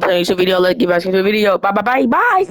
playing YouTube video. Let's get back to the video. Bye, bye, bye, bye.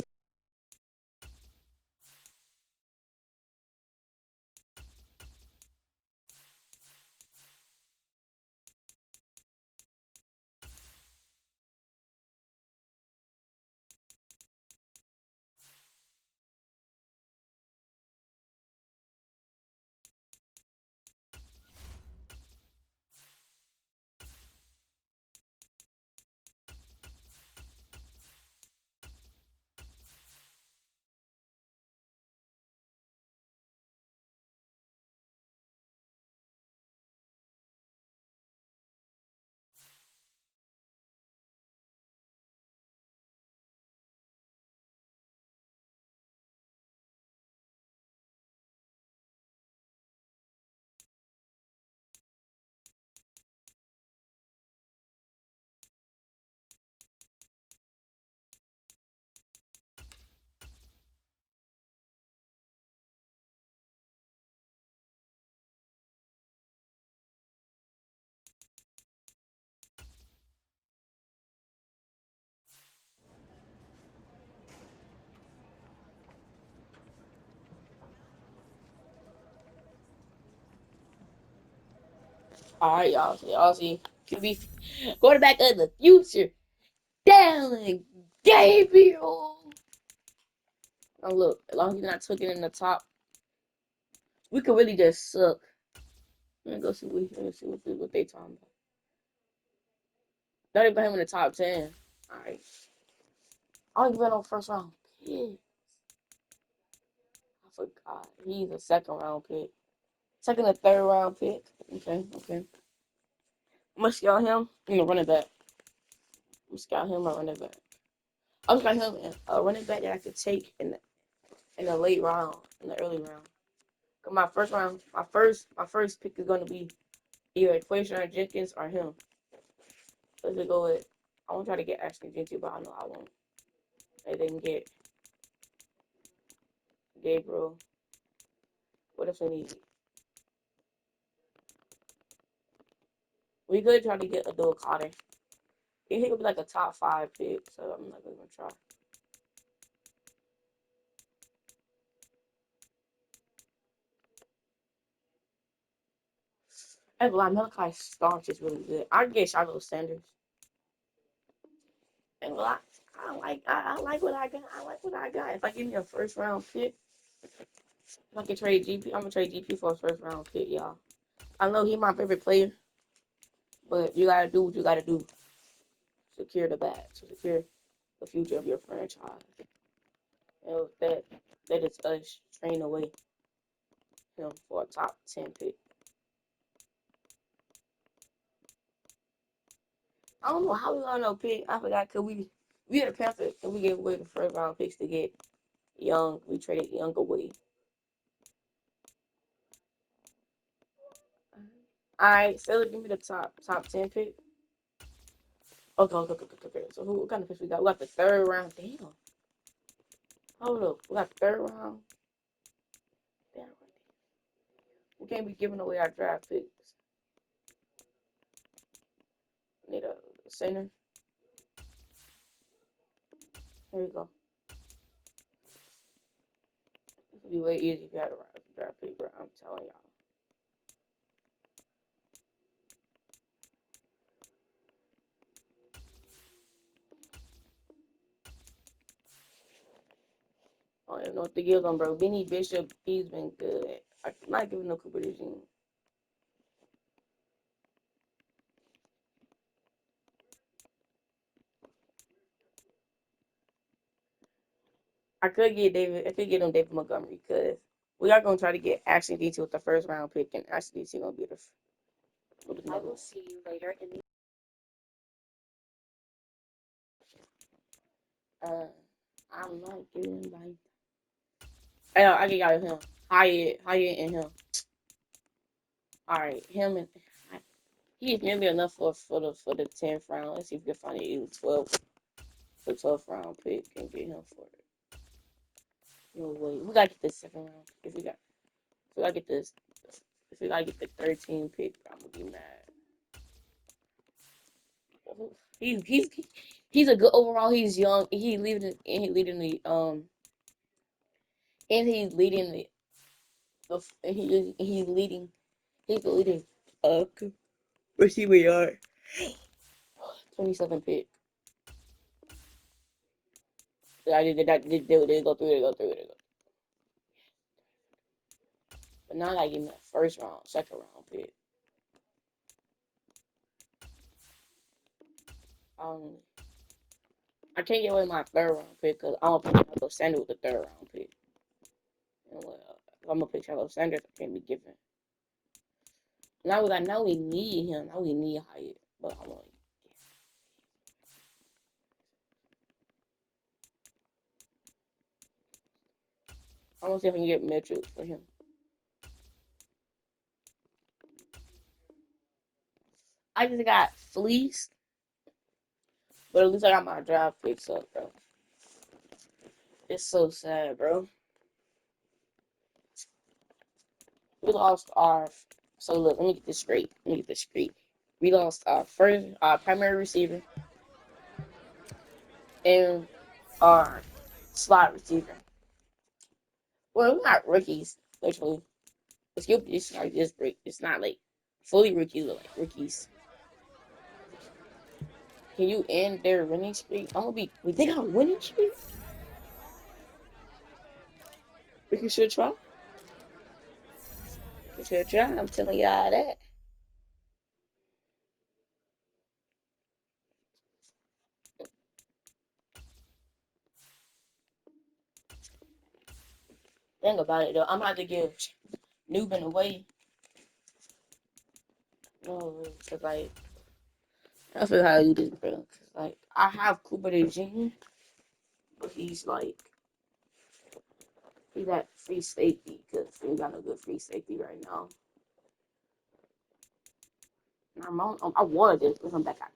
All right, y'all. So y'all see QB quarterback of the future, Dylan Gabriel. Now look, as long as you're not taking in the top, we could really just suck. Let me go see what they talking about. Not even him in the top 10. All right. I don't even know first round pick. I forgot. He's a second round pick. Second or third round pick. Okay. I'm gonna scout him. I'm gonna run it back. I'm gonna scout him or run it back. I'm gonna scout him running back that I could take in the late round, in the early round. Cause my first round, my first pick is gonna be either Quayshawn Jenkins or him. Let's go with. I won't try to get Ashton Jenkins, but I know I won't. They didn't get Gabriel. What if they need? We could try to get a dual Cotter. He could be like a top 5 pick, so I'm not even gonna try. Hey, but Malachi Starks is really good. I get Shiloh Sanders. And well, I like what I got. I like what I got. If I give me a first round pick, if I can trade GP, I'm gonna trade GP for a first round pick, y'all. I know he's my favorite player, but you gotta do what you gotta do. Secure the bag, to secure the future of your franchise. And with that is us train away him for a top 10 pick. I don't know how we got no pick. I forgot because we had a Panthers and we gave away the first round picks to get Young. We traded Young away. Alright, so give me the top 10 pick. Okay. So what kind of picks we got? We got the third round. Damn. Hold up. We got the third round. Damn. We can't be giving away our draft picks. We need a center. There we go. It would be way easier if you had a draft pick, bro. I'm telling y'all. I don't even know what to give them, bro. Benny Bishop, he's been good. I'm not giving no Cooper DeJean. I could get him David Montgomery because we are gonna try to get Ashton DT with the first round pick, and Ashton DT gonna be the. I will see you later in the. I'm not giving like. I can got him. Hyatt and him. All right, him and he's maybe enough for the 10th round. Let's see if we can find it 12th round pick and get him for it. No way, we gotta get the second round. If we gotta get this, if we gotta get the 13 pick, I'm gonna be mad. He's a good overall. He's young. He leading and he leading the and he's leading and he's the leading uh receiver yard. 27 pick. I did go through. They go through. But now I give him that first round, second round pick. Um, I can't get away with my third round pick because I'm gonna pick Charlo Sanders with the third round pick. And if I'm gonna pick Charlo Sanders, I can't be giving. Now I know we need him. Now we need Hyatt, but I'm like, I'm gonna see if I can get Mitchell for him. I just got fleeced, but at least I got my draft picks up, bro. It's so sad, bro. We lost our. So look, let me get this straight. We lost our first, our primary receiver, and our slot receiver. Well, we're not rookies, literally. It's like this break. It's not like fully rookies, but like rookies. Can you end their winning streak? I'm gonna be. They got a winning streak. We can sure try. We should try. I'm telling y'all that. Think about it though. I'm about to give Newbin away. No, cause like I feel how you do this, bro. Cause like I have Cooper Jr., but he's at free safety because we got no good free safety right now. And I wanted this to come back at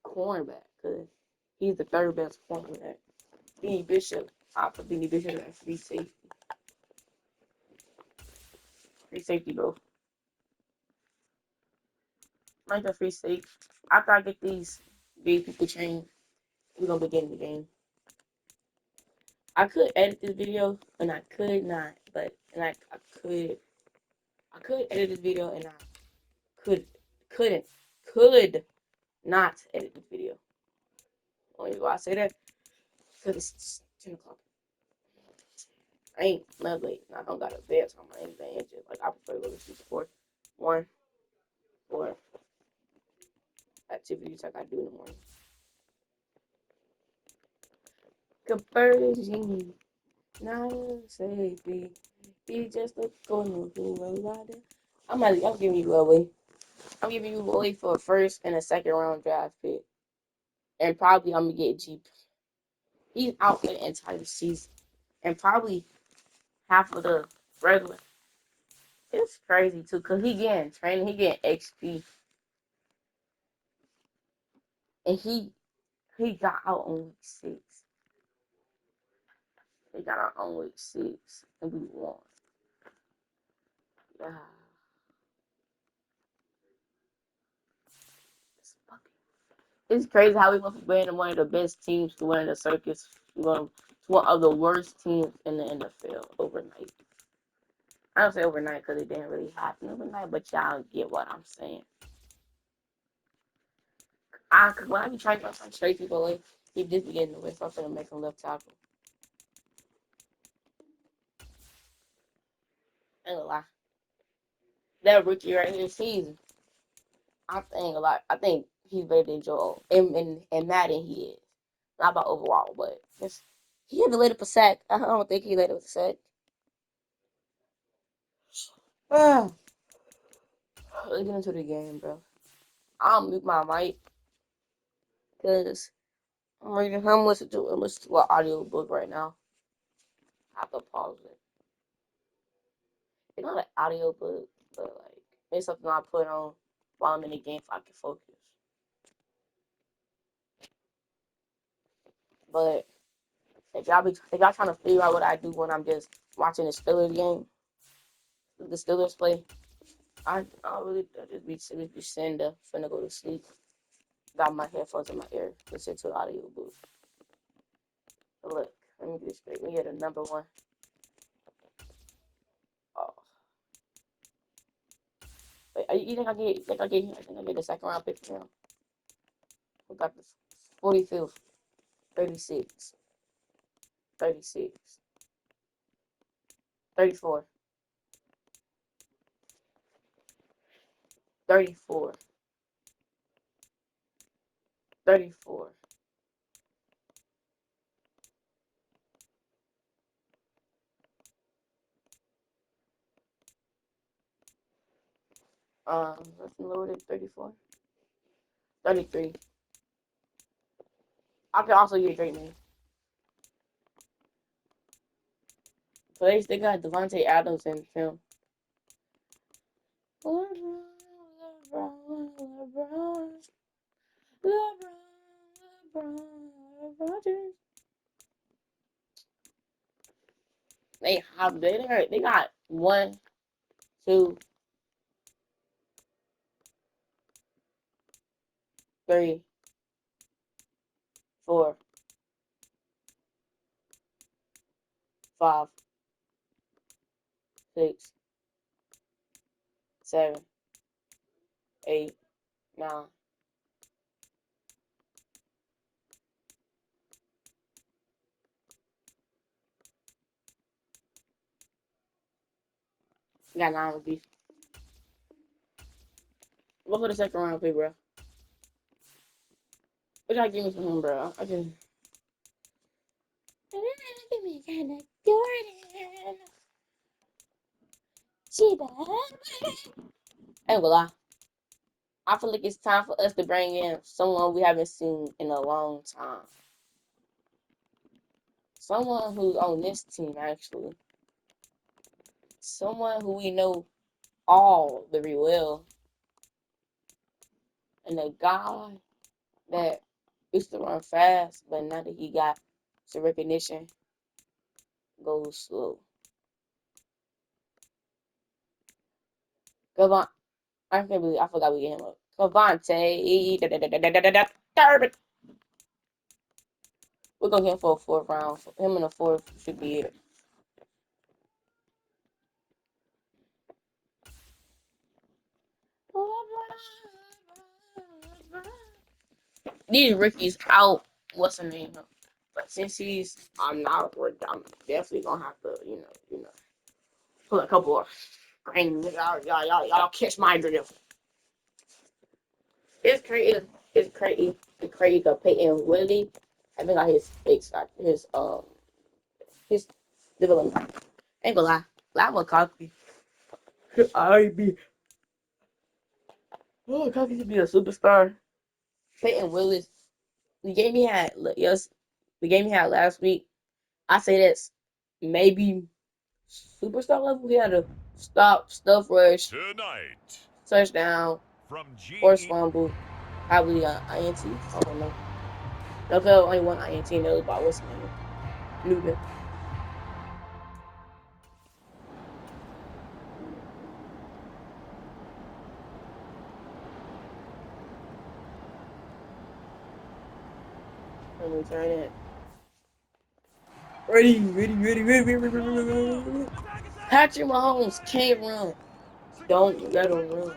cornerback because he's the third best cornerback. Benny Bishop, I put Benny Bishop at free safety. Free safety, bro. Like a free safety. After I get these people changed, we're gonna begin the game. I could edit this video and I could not, but and I could edit this video and I could couldn't could not edit this video. Only why I say that because it's 10 o'clock. I ain't not late. I don't got a bedtime or anything. It's just like I prefer to go to sleep before 1 or activities like I do in the morning. Conversion, not a safety. He just a corner who was I'm giving you away. I'm giving you away for a first and a second round draft pick. And probably I'm gonna get Jeep. He's out for the entire season. And probably half of the regular. It's crazy too, cause he getting training, he getting XP. And he got out on week 6. He got out on week 6 and we won. Yeah. It's crazy how we went from being one of the best teams to winning the circus to one of the worst teams in the NFL overnight. I don't say overnight because it didn't really happen overnight, but y'all get what I'm saying. When I be trying to trade people, like, he just be getting away, so I'm gonna make him left tackle. I ain't gonna lie. That rookie right here, I think a lot. I think he's better than Joel. And Madden, he is. Not about overall, but he had to let up a sack. I don't think he let up a sack. Let's get into the game, bro. I'll mute my mic because I'm listening to an audio book right now. I have to pause it. It's not an audio book, but like it's something I put on while I'm in the game so I can focus. But if y'all trying to figure out what I do when I'm just watching the Steelers game, the Steelers play, I just be sitting there finna go to sleep. Got my headphones in my ear. Listen to the audio booth. But look, let me get this straight. We get a number one. Oh. Wait, you think I get? I think I get the second round pick for him. We got the 45th, 36, 36, 34, 34, 34. Let's lower it 34, 33. I could also get a great name. So they got Devontae Adams in film. LeBron, LeBron, LeBron James. They got 1, 2, 3, 4, 5, 6, 7, 8, 9. Got 9 rookies. What for the second round pick, bro? What y'all give me from him, bro? I can. Give me kind of Jordan. Chiba. I ain't gonna lie. I feel like it's time for us to bring in someone we haven't seen in a long time. Someone who's on this team, actually. Someone who we know all very well. And a guy that used to run fast, but now that he got some recognition, goes slow. Come I can't believe I forgot we get him up. Cavante. We're going to get him for a 4th round. Him in the 4th should be it. These rookies out. What's her name? But since I'm definitely gonna have to, put a couple of grains. Y'all catch my drift. It's crazy. It's crazy. It's crazy because Peyton Willie, I think got his development. Ain't gonna lie. Lava Cocky. I be. Oh, Cocky should be a superstar. Peyton Willis. The game he had, last week. I say that's maybe superstar level. He had a stop, stuff rush, tonight, touchdown, from forced fumble, probably INT. I don't know. No, only one INT. And it was about what's his name? Newton. Let me turn it. Ready. Patrick Mahomes can't run. Don't let him run.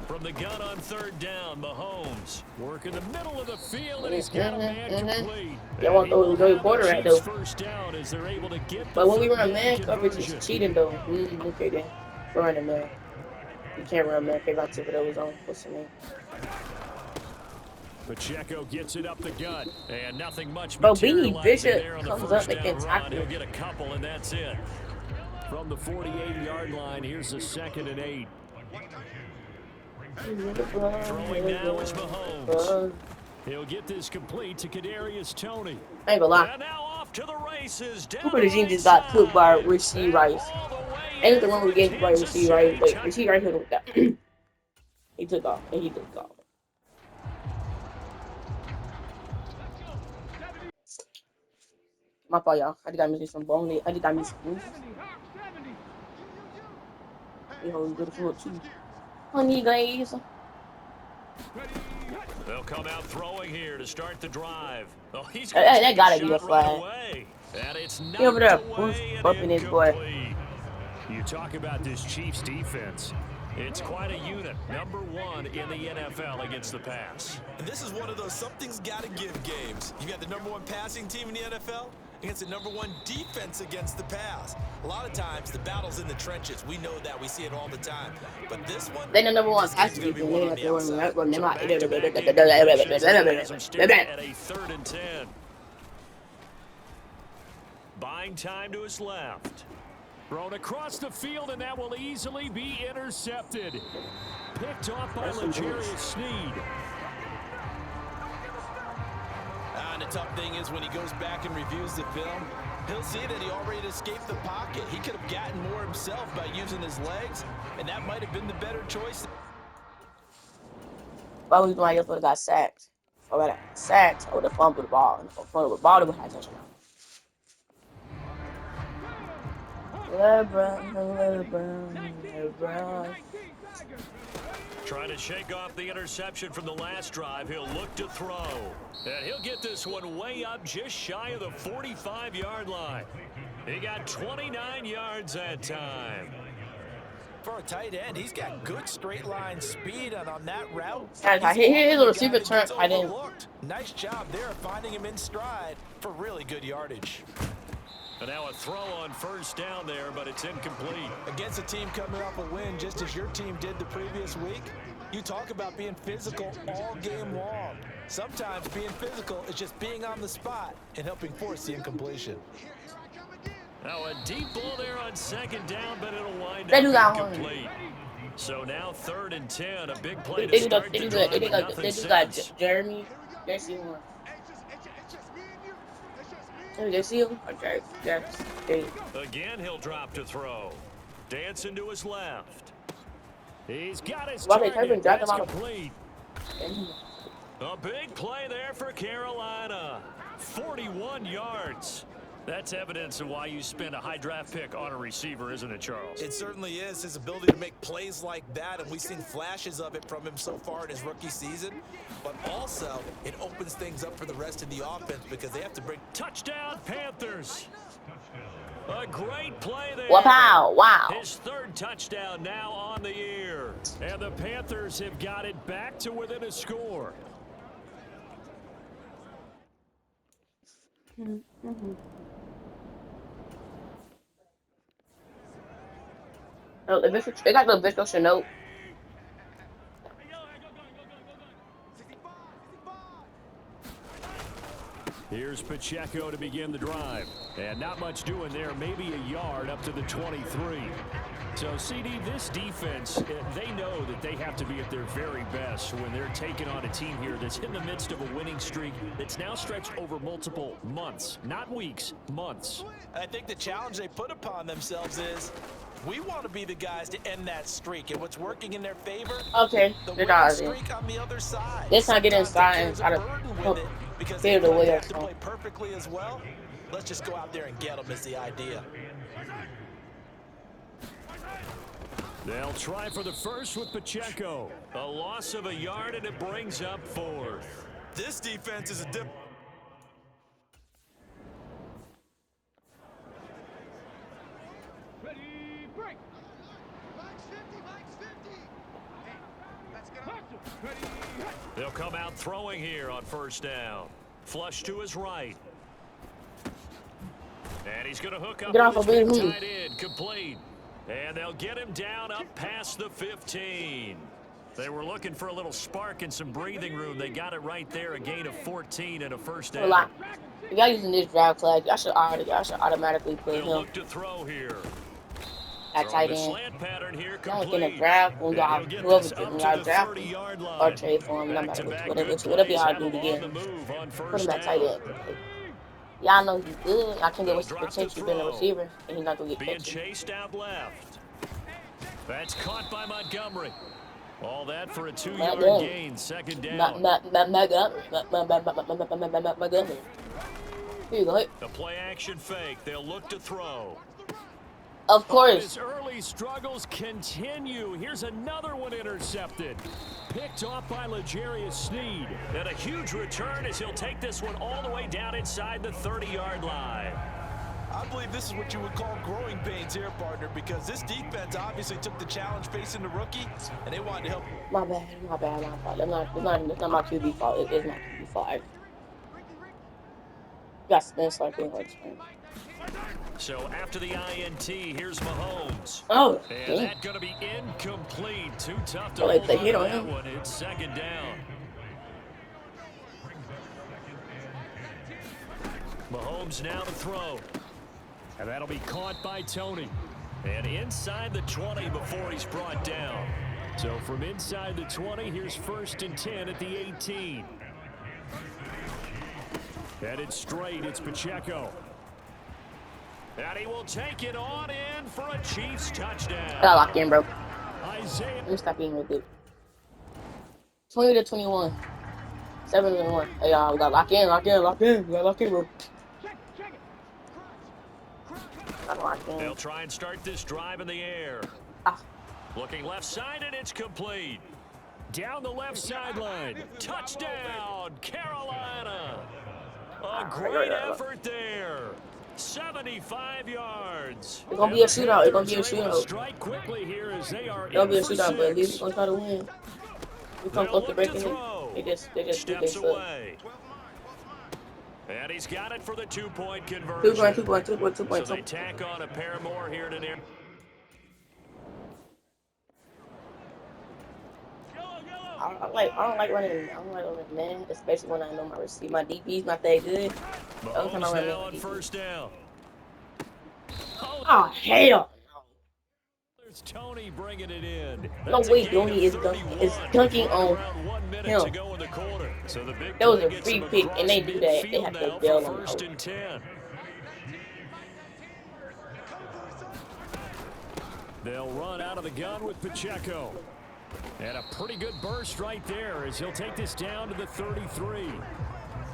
From the gun on 3rd down, Mahomes work in the middle of the field, and he's got a man complete. Y'all want to throw the great quarterback though. First down as they're able to get But when we run man coverage, it's cheating though. Okay then. We're running man. You can't run man. Pick on tip of those on. What's the name? Pacheco gets it up the gut, and nothing much Bro, Beanie materializing Bishop there on the comes up first making down run. He'll tackles. get a couple, and that's it. From the 48-yard line, here's the 2nd and 8. Throwing now is Mahomes. He'll get this complete to Kadarius Toney. I ain't gonna lie. And now off to the races. Cooper the Gene just got cooked by Rasheed Rice. Ain't nothing wrong with getting by Rasheed Rice, but Rasheed Rice hit him with that. He took off, and he took off. My fault, y'all. I just got me some bone. I just got me some food. You know, good food too. Honey glaze. They'll come out throwing here to start the drive. Oh, he's Hey, going to that take gotta a be a shot right flag. away. And it's He over knocked there away and bumping his boy. incomplete. You talk about this Chiefs defense. It's quite a unit. Number 1 in the NFL against the pass. And this is one of those something's got to give games. You got the number 1 passing team in the NFL against the number 1 defense against the pass. A lot of times the battle's in the trenches. We know that. We see it all the time. But this one, They the number 1 this passing game's team. gonna be one on the outside. So back-to-back incompletions has them staring at a 3rd and 10. Buying time to his left. Thrown across the field, and that will easily be intercepted. Picked off by L'Jarius Sneed. And the tough thing is when he goes back and reviews the film, he'll see that he already escaped the pocket. He could have gotten more himself by using his legs, and that might have been the better choice. Why was my yesterday got sacked? Or rather, sacked or the fumble the ball. And fumble the ball, they would have touchdown. LeBron. Trying to shake off the interception from the last drive. He'll look to throw. And he'll get this one way up just shy of the 45-yard line. He got 29 yards that time. For a tight end, he's got good straight line speed, and on that route, Here's a receiver turn tight end. Nice job there finding him in stride for really good yardage. And now a throw on first down there, but it's incomplete. Against a team coming off a win, just as your team did the previous week, you talk about being physical all game long. Sometimes being physical is just being on the spot and helping force the incompletion. Now a deep ball there on 2nd down, but it'll wind up incomplete. So now 3rd and 10, a big play to start the drive, but nothing since. Jeremy, they see one. They see him? Okay, yes. Again, he'll drop to throw. Dancing to his left. He's got his Why they target. drag him That's out complete. A big play there for Carolina. 41 yards. That's evidence of why you spend a high draft pick on a receiver, isn't it, Charles? It certainly is. His ability to make plays like that, and we've seen flashes of it from him so far in his rookie season. But also, it opens things up for the rest of the offense because they have to bring... Touchdown, Panthers. A great play there. Wow. His 3rd touchdown now on the year. And the Panthers have got it back to within a score. Oh, they got the Victor Chanel. Here's Pacheco to begin the drive. And not much doing there, maybe a yard up to the 23. So, CD, this defense, they know that they have to be at their very best when they're taking on a team here that's in the midst of a winning streak that's now stretched over multiple months, not weeks, months. I think the challenge they put upon themselves is we want to be the guys to end that streak, and what's working in their favor? Okay, the they got it. streak on the other side. They're trying to get inside and try to feel the way they have to play perfectly as well. Let's just go out there and get them is the idea. They'll try for the first with Pacheco. A loss of a yard, and it brings up 4th. This defense is a dip. Ready, break. Max 50, Max 50. Hey, let's get up. Ready. They'll come out throwing here on 1st down. Flush to his right. And he's going to hook up with his tight end, complete. And they'll get him down up past the 15. They were looking for a little spark and some breathing room. They got it right there, a gain of 14 and a 1st down. If y'all using this draft class, I should automatically put him Look to throw here. at tight end. Slant pattern here, Y'all in the draft when y'all draft or trade for him, no matter whatever y'all do to get him. Put him at tight end. Y'all know he's good. I can't get what's the potential being a receiver, and he's not gonna get being catched. chased out left. That's caught by Montgomery. All that for a 2-yard gain, 2nd down. Here you go. The play action fake. They'll look to throw. Of His course. early struggles continue. Here's another one intercepted. Picked off by L'Jarius Sneed. And a huge return as he'll take this one all the way down inside the 30-yard line. I believe this is what you would call growing pains here, partner, because this defense obviously took the challenge facing the rookie, and they wanted to help. My bad. That's not my QB fault. It is my QB fault. I got spin cycling hard spin. So after the INT, here's Mahomes. Oh, And that's going to be incomplete. Too tough to Oh, hold they on hit to on that him. one. It's second down. Mahomes now to throw. And that'll be caught by Tony. And inside the 20 before he's brought down. So from inside the 20, here's 1st and 10 at the 18. Headed straight, it's Pacheco. And he will take it on in for a Chiefs touchdown. I got locked in, bro. Isaiah. Let me stop being with it. 20-21. 7-1. Hey, y'all, we got lock in. We got lock in, bro. Got locked in. They'll try and start this drive in the air. Ah. Looking left side, and it's complete. Down the left sideline. Touchdown, Carolina. A great effort there. 75 yards. It's gonna be a shootout. It's gonna be a shootout. Strike quickly here as they are. It's gonna be a shootout, but at least we're gonna try to win. We come close to breaking it. They just do Steps their stuff. away. And he's got it for the 2-point conversion. 2 point. So they tack on a pair more here today. I don't like running man, especially when I know my receiver. My DB's not that good. Every time I Mahomes run now on DB. first down. Oh hell! There's Tony bringing it in. No way, Dooney is dunking on him. To go in the quarter. So the big That was a play gets free them pick, across and they do that. They midfield have to now bail for on first that. and 10. They'll run out of the gun with Pacheco. And a pretty good burst right there as he'll take this down to the 33.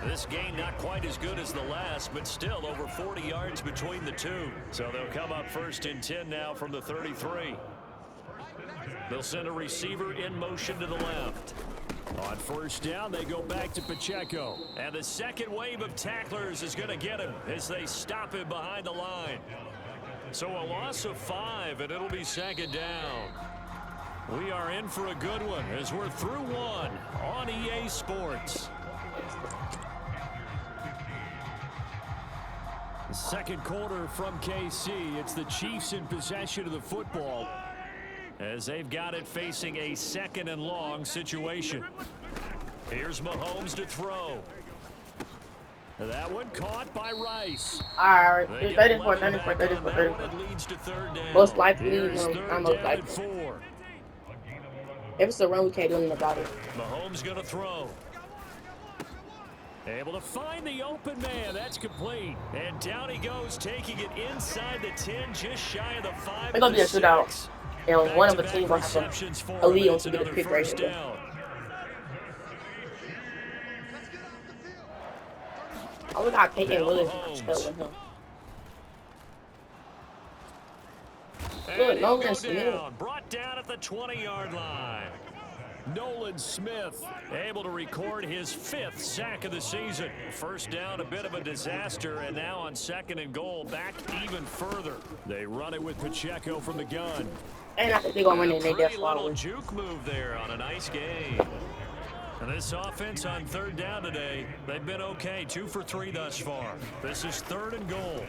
This game not quite as good as the last, but still over 40 yards between the two. So they'll come up 1st and 10 now from the 33. They'll send a receiver in motion to the left. On first down, they go back to Pacheco. And the second wave of tacklers is going to get him as they stop him behind the line. So a loss of 5, and it'll be second down. We are in for a good one as we're through one on EA Sports. Second quarter from KC. It's the Chiefs in possession of the football as they've got it facing a 2nd and long situation. Here's Mahomes to throw. That one caught by Rice. Alright, 34. Leads to third down. Most likely, Here's I'm third most down likely. and 4. If it's a run, we can't do anything about it. Mahomes going to throw. Able to find the open man. That's complete. And down he goes, taking it inside the 10, just shy of the 5. It's gonna be a shootout. And one of the teams will have a lead on to get a pick right here. Oh, we got Peyton Willis with him. Good, Nolan Smith. Brought down at the 20-yard line. Nolan Smith able to record his 5th sack of the season. First down, a bit of a disaster, and now on 2nd and goal, back even further. They run it with Pacheco from the gun. And I think they're going to win in their death Pretty little forward. juke move there on a nice game. And this offense on 3rd down today, they've been okay. 2 for 3 thus far. This is 3rd and goal.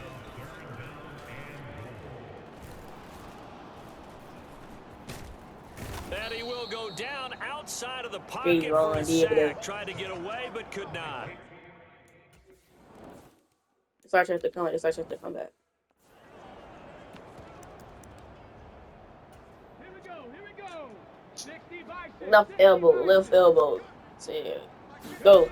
And he will go down outside of the pocket for a sack. Tried to get away, but could not. It's our chance to come. It's our chance to come back. Here we go. 65. Left elbow. See, go.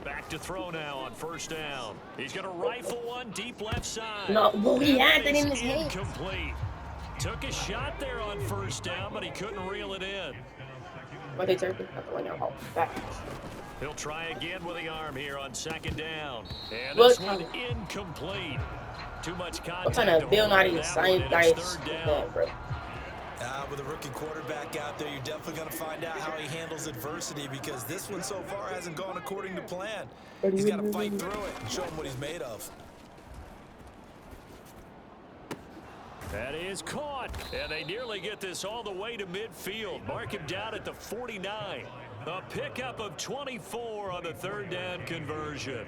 Back to throw now on 1st down. He's going to rifle one deep left side. No, well, he had that in his hand. Incomplete. Took a shot there on 1st down, but he couldn't reel it in. What they turn? Oh, back. He'll try again with the arm here on 2nd down. And Look. this one incomplete. too much I'm contact. trying to build not hold even that same one, and it's dice third with down. that, bro. With a rookie quarterback out there, you're definitely going to find out how he handles adversity because this one so far hasn't gone according to plan. He's got to fight through it and show him what he's made of. That is caught, and they nearly get this all the way to midfield. Mark him down at the 49. A pickup of 24 on the third down conversion.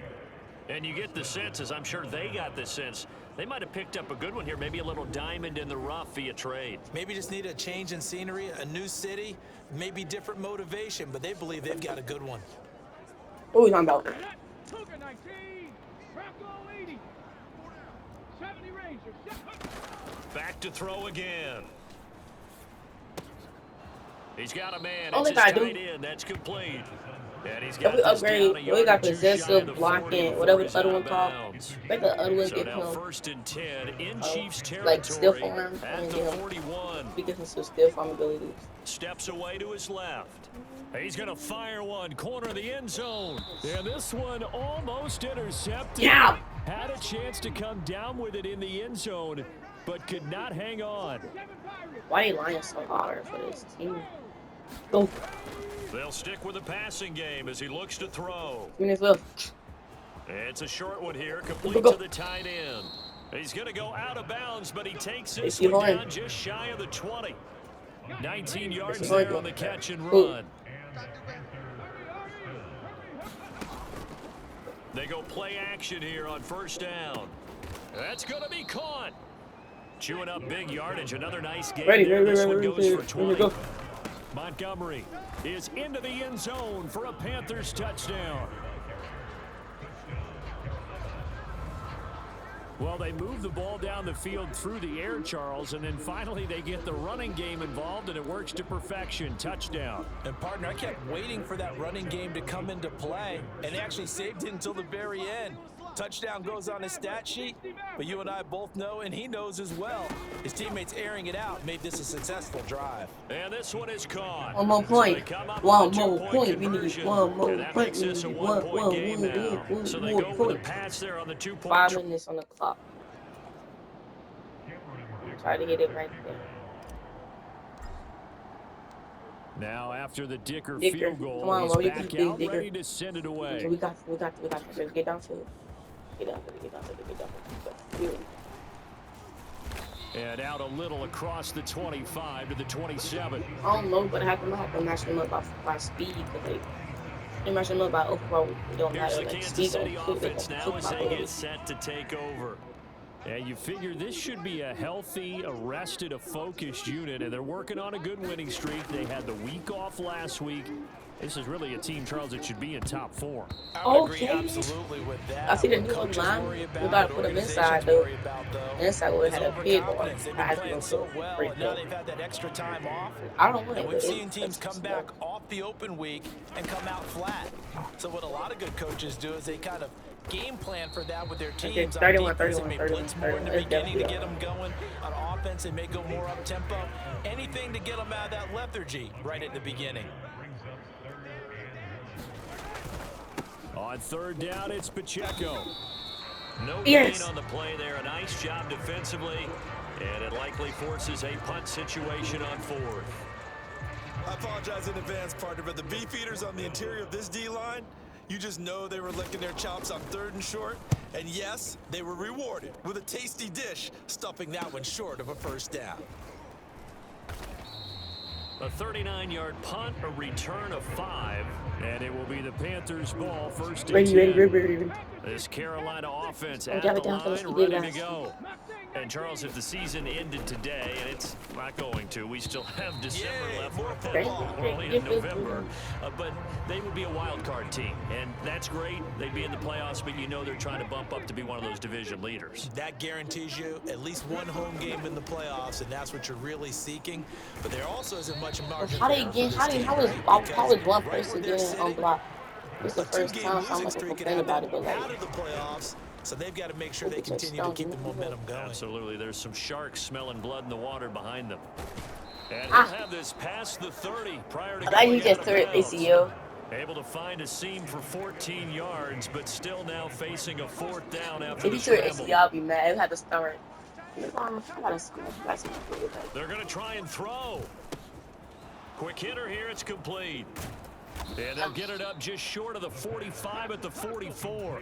And you get the sense, as I'm sure they got the sense, they might have picked up a good one here, maybe a little diamond in the rough via trade. Maybe just need a change in scenery, a new city, maybe different motivation, but they believe they've got a good one. What are we talking about? Cougar 19, Bronco 80, 70 Rangers. Back to throw again. He's got a man. Only It's his guy tight end. That's complete. And he's If got we this down upgrade, a we yard got or two shy of possessive, the 40 blocking, before whatever he's the other out one of called. bounds. Make the other one So get now him. 1st and 10 in Chiefs Like stiff territory arm at and the him. 41. We get him some stiff arm abilities. Steps away to his left. He's going to fire one, corner of the end zone. And this one almost intercepted. Yeah. Had a chance to come down with it in the end zone, but could not hang on. Why they lying so hard for this team? Go. They'll stick with the passing game as he looks to throw. Minutes left. It's a short one here, complete to the tight end. He's going to go out of bounds, but he takes this one down just shy of the 20. 19 yards there on the catch and run. They go play action here on first down. That's going to be caught. Chewing up big yardage. Another nice game there. This one goes for 20. Montgomery is into the end zone for a Panthers touchdown. Well, they move the ball down the field through the air, Charles, and then finally they get the running game involved, and it works to perfection. Touchdown. And, partner, I kept waiting for that running game to come into play, and they actually saved it until the very end. Touchdown goes on his stat sheet, but you and I both know, and he knows as well, his teammates airing it out made this a successful drive. And this one is caught. One more point. So One more point. We need one more and that point. makes We this a need one-point game now. So they go with a pass there on the 2-point. 5 minutes on the clock. Try to get it right there. Now after the Dicker Dicker, field goal, come on, he's bro, you back can do out, Dicker. ready to send it away. We got this. Get down to it. Get down to it. And out a little across the 25 to the 27. I don't know, but I have to match them up by speed because they match them up by overall. We don't Here's have the like Kansas speed City or offense now as they get set to take over. And you figure this should be a healthy, a rested, a focused unit, and they're working on a good winning streak. They had the week off last week. This is really a team, Charles, that should be in top 4. I would agree absolutely with that. I see the What new coaches line. worry We about, gotta what put them organizations inside though. worry about, though, Inside we is had a pig or overconfidence. They've been playing so well, and now they've had that extra time off. I don't want And it. we've seen teams come back off the open week and come out flat. So what a lot of good coaches do is they kind of game plan for that with their teams. Okay, 31, on defense, 31, they may blitz more in the 31. beginning to get them going. On offense, they may go more up tempo. Anything to get them out of that lethargy right at the beginning. On third down, it's Pacheco. No Yes. gain on the play there. A nice job defensively, and it likely forces a punt situation on 4th. I apologize in advance, partner, but the beef eaters on the interior of this D-line, you just know they were licking their chops on 3rd and short. And yes, they were rewarded with a tasty dish, stuffing that one short of a first down. A 39-yard punt, a return of 5, and it will be the Panthers' ball, 1st and 10. Ready. This Carolina offense Oh, at got the it down for line, the ready to guys. go. And Charles, if the season ended today, and it's not going to, we still have December left for football. We're only in November, but they would be a wild card team, and that's great. They'd be in the playoffs, but you know they're trying to bump up to be one of those division leaders. That guarantees you at least one home game in the playoffs, and that's what you're really seeking. But there also isn't much margin. How is one person getting on block? It's the first time I'm like complaining about it, but like out of the playoffs, so they've got to make sure they continue to keep the momentum going. Absolutely. There's some sharks smelling blood in the water behind them. And they'll have this past the 30 prior to I going need out that of third bounds. ACL. Able to find a seam for 14 yards, but still now facing a 4th down after If the he could, scramble. I'll be mad. He'll have to start. They're going to try and throw. Quick hitter here. It's complete. And they'll get it up just short of the 45 at the 44.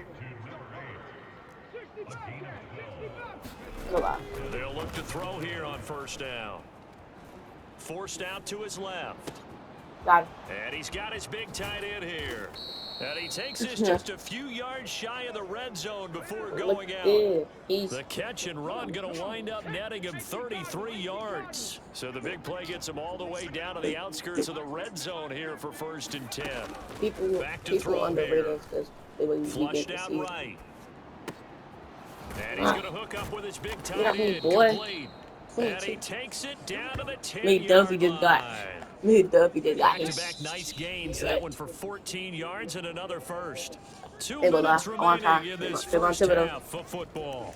They'll look to throw here on 1st down. Forced out to his left. Got And he's got his big tight end here. And he takes this just a few yards shy of the red zone before going out. The catch and run going to wind up netting him 33 yards. So the big play gets him all the way down to the outskirts of the red zone here for 1st and 10. Back to throw here. Flushed out right. And he's going to hook up with his big tight end. Complete. And he takes it down to the 10-yard line. Back-to-back nice gains. That one for 14 yards and another first. 2 minutes remaining in this first half of football.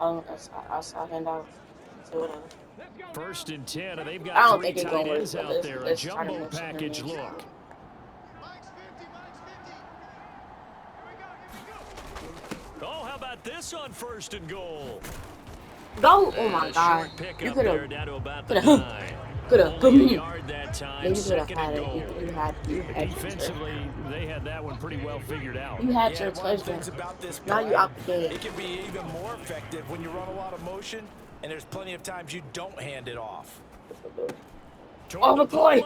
I'll hand out. 1st and 10, and they've got 3 tight ends out there. A jumbo package look. Oh, how about this on 1st and goal? Go! Oh my God! You could have. Could have. You could have had it. You had defensively, they had that one pretty well figured out. You had your touchdown. Now you out the game. It can be even more effective when you run a lot of motion, and there's plenty of times you don't hand it off. Oh, the boy!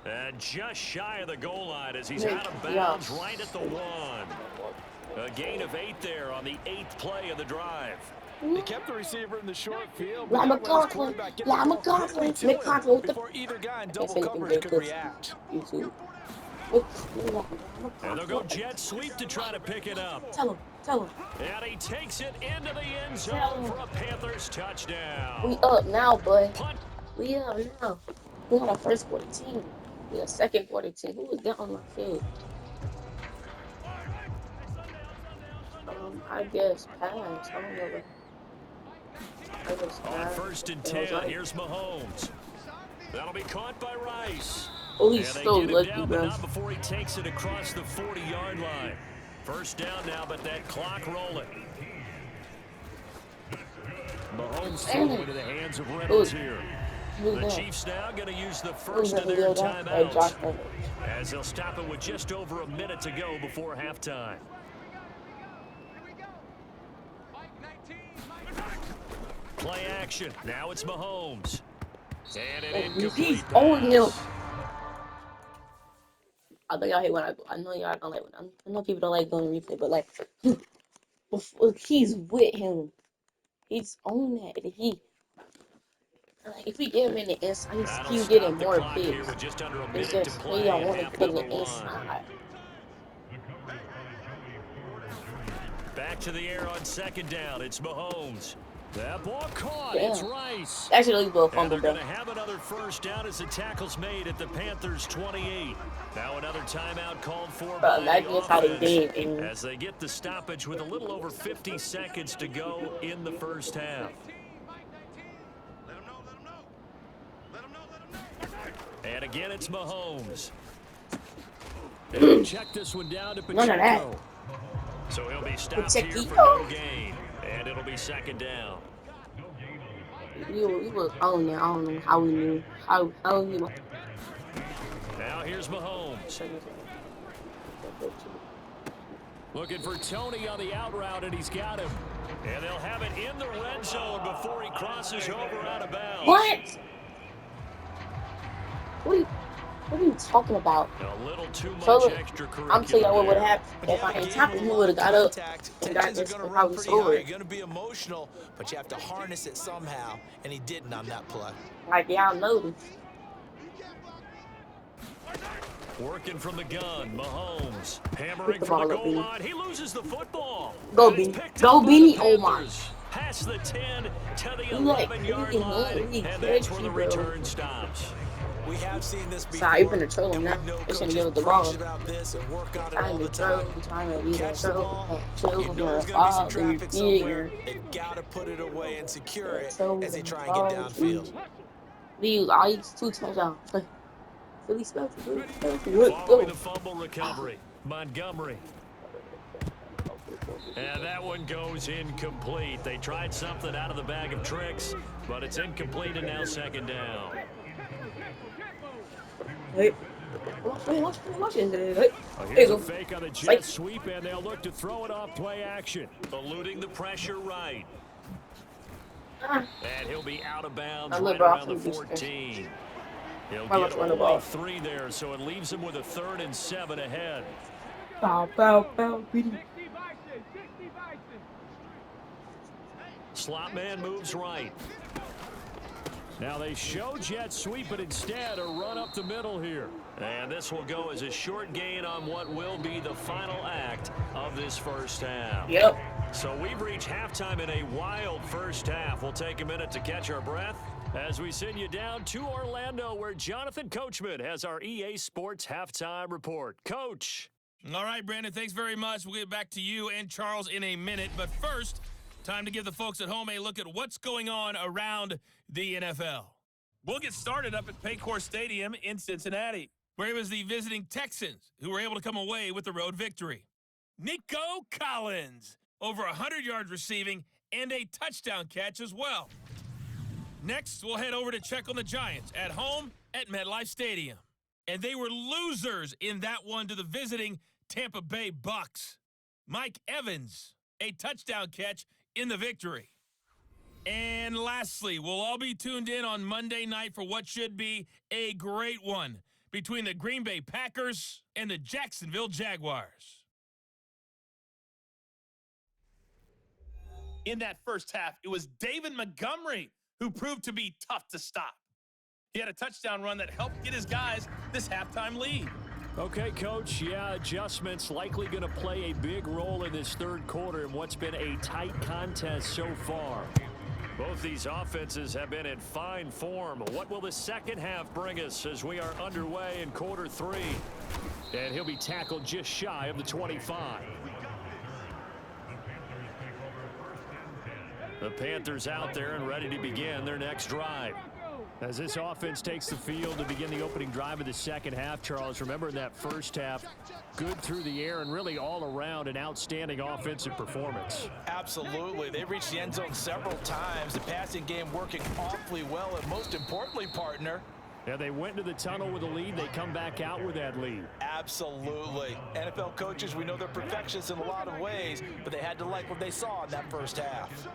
And just shy of the goal line as he's out of bounds right at the 1. A gain of 8 there on the 8th play of the drive. They kept the receiver in the short field. Before either guy in double coverage could react. And they'll go jet sweep to try to pick it up. Tell him. And he takes it into the end zone for a Panthers touchdown. We up now, bud. We up now. We got our first quarter team. We got second quarter team. Who was down on my field? I guess pass. I don't know. On 1st and 10, here's Mahomes. That'll be caught by Rice. Oh, he's so lucky, down, bro. but not before he takes it across the 40-yard line. 1st down now, but that clock rolling. Mahomes throw into the hands of Reynolds here. The Chiefs now going to use the first of their timeouts, as they'll stop it with just over a minute to go before halftime. Play action. Now it's Mahomes. And an incomplete pass. I think y'all hate when I know y'all don't like when I know people don't like going to replay, but like he's with him. He's on that. If we get him in the inside, he's getting more picks. It's just we don't want to put him inside. Back to the air on 2nd down. It's Mahomes. That ball caught. It's Rice. Actually, we'll and they're fumble going to have another 1st down as the tackle's made at the Panthers' 28. Now another timeout called for by the offense as they get the stoppage with a little over 50 seconds to go in the first half. And again, it's Mahomes. And check this one down to Pacheco. So he'll be stopped here for no gain. And it'll be 2nd down. We was on there. I don't know how we knew. How we were. Now here's Mahomes. Looking for Tony on the out route, and he's got him. And they'll have it in the red zone before he crosses over out of bounds. What? What are you talking about? A little too much extracurricular. I'm telling you what would have happened. If I ain't tapping, he would have got up and got this probably scored. You're going to be emotional, but you have to harness it somehow, and he didn't on that play. Like y'all noticed. Working from the gun, Mahomes hammering from the goal line. He loses the football. Go, Beanie. Go, Beanie. Oh, my. Past the 10 to the 11-yard line, and that's where the return stops. We have seen this before. Sorry, you're gonna troll him now. They're gonna give it the ball. Trying to be catch the ball. You know there's gonna be some traffic somewhere. They gotta put it away and secure it as they try and get downfield. These all these 2 touchdowns. Philly special. Following the fumble recovery, Montgomery. And that one goes incomplete. They tried something out of the bag of tricks, but it's incomplete and now second down. Wait. Watch it. Here's a fake on the jet sweep, and they'll look to throw it off play action. Eluding the pressure right. And he'll be out of bounds right around the 14. He'll get only 3 there, so it leaves him with a 3rd and 7 ahead. Bow. Slot man moves right. Now they show jet sweep, but instead a run up the middle here. And this will go as a short gain on what will be the final act of this first half. Yep. So we've reached halftime in a wild first half. We'll take a minute to catch our breath as we send you down to Orlando, where Jonathan Coachman has our EA Sports halftime report. Coach. All right, Brandon, thanks very much. We'll get back to you and Charles in a minute. But first, time to give the folks at home a look at what's going on around the NFL. We'll get started up at Paycor Stadium in Cincinnati, where it was the visiting Texans who were able to come away with the road victory. Nico Collins, over 100 yards receiving and a touchdown catch as well. Next, we'll head over to check on the Giants at home at MetLife Stadium. And they were losers in that one to the visiting Tampa Bay Bucks. Mike Evans, a touchdown catch in the victory. And lastly, we'll all be tuned in on Monday night for what should be a great one between the Green Bay Packers and the Jacksonville Jaguars. In that first half, it was David Montgomery who proved to be tough to stop. He had a touchdown run that helped get his guys this halftime lead. Okay, Coach, adjustments likely going to play a big role in this third quarter in what's been a tight contest so far. Both these offenses have been in fine form. What will the second half bring us as we are underway in quarter 3? And he'll be tackled just shy of the 25. The Panthers out there and ready to begin their next drive. As this offense takes the field to begin the opening drive of the second half, Charles, remember in that first half, good through the air and really all around an outstanding offensive performance. Absolutely. They reached the end zone several times. The passing game working awfully well, and most importantly, partner, Yeah, they went into the tunnel with a lead. They come back out with that lead. absolutely. NFL coaches, we know they're perfectionists in a lot of ways, but they had to like what they saw in that first half.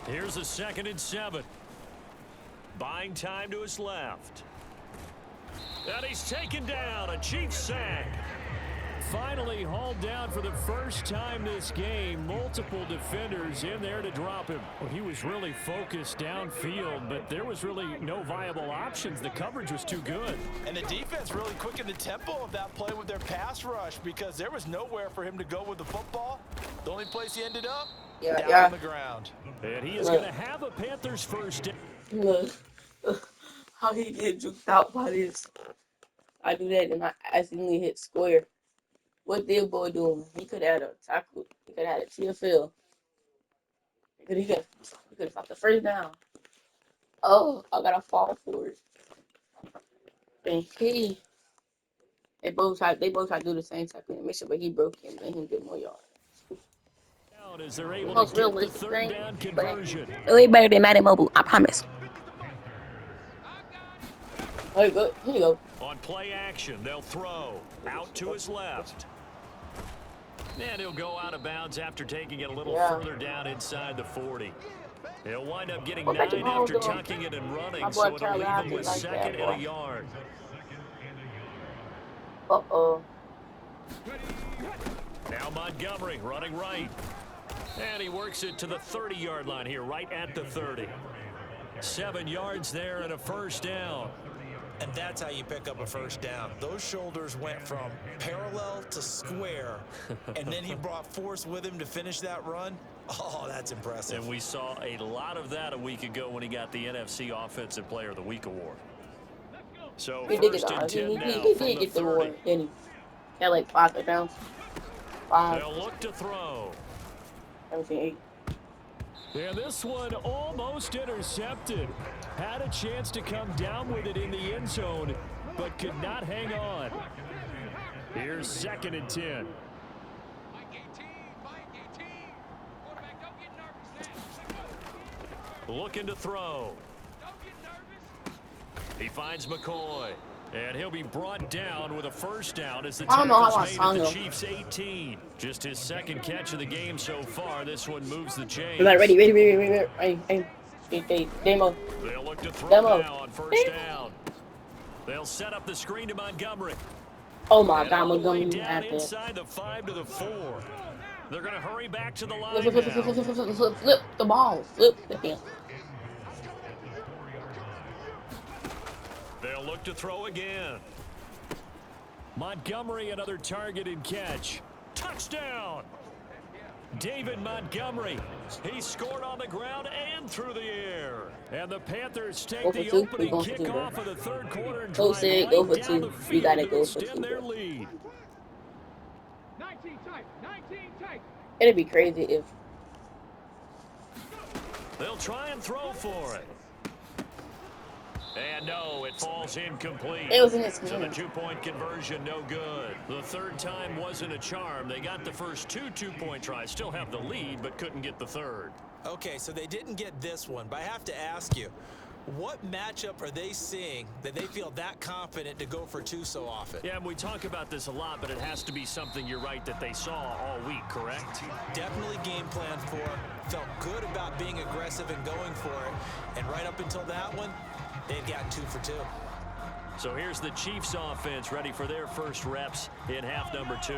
Here's a 2nd and 7. Buying time to his left. And he's taken down. A Chiefs sack. Finally hauled down for the first time this game. Multiple defenders in there to drop him. Well, he was really focused downfield, but there was really no viable options. The coverage was too good. And the defense really quickened the tempo of that play with their pass rush, because there was nowhere for him to go with the football. The only place he ended up, down on the ground. And he is going to have a Panthers first down. Look, how he get juked out by this. I do that and I accidentally hit square. What did boy doing? He could have had a tackle. He could have had a TFL. He could have fought the first down. Oh, I got to fall for it. And they both tried to do the same tackle mission, but he broke him and he did more yards. As they're able to get the third down conversion. Way better than Madden Mobile, I promise. There you go. Here you go. On play action, they'll throw out to his left. And he'll go out of bounds after taking it a little further down inside the 40. He'll wind up getting 9 after tucking it and running, so it'll leave him with 2nd and a yard. Uh-oh. Now Montgomery running right. And he works it to the 30-yard line here, right at the 30. 7 yards there and a first down. And that's how you pick up a first down. Those shoulders went from parallel to square, and then he brought force with him to finish that run. Oh, that's impressive. And we saw a lot of that a week ago when he got the NFC Offensive Player of the Week award. So first and 10 now from the 30. He had like 5 touchdowns. 5. They'll look to throw. 17, 8. And this one almost intercepted. Had a chance to come down with it in the end zone, but could not hang on. Here's 2nd and 10. Looking to throw. He finds McCoy. And he'll be brought down with a first down as the tackle's made at the Chiefs' 18. Just his 2nd catch of the game so far. This one moves the chains. Ready. Demo. They'll look to throw now on first down. They'll set up the screen to Montgomery. Oh my God, Montgomery Montgomery down had inside the 5 to the 4. They're going to hurry back to the line Flip the ball. Flip the hell. They'll look to throw again. Montgomery, another target and catch. Touchdown! David Montgomery. He scored on the ground and through the air. And the Panthers take the opening kickoff of the 3rd quarter and drive right down the field to extend their lead. 19 tight. It'd be crazy if They'll try and throw for it. And no, it falls incomplete. it was in his So the hand. 2-point conversion, no good. The 3rd time wasn't a charm. They got the first 2 2-point tries. Still have the lead, but couldn't get the 3rd. Okay, so they didn't get this one, but I have to ask you, what matchup are they seeing that they feel that confident to go for 2 so often? Yeah, we talk about this a lot, but it has to be something, you're right, that they saw all week, correct? Definitely game plan for, felt good about being aggressive and going for it, and right up until that one, they've got 2 for 2. So here's the Chiefs offense ready for their first reps in half number 2.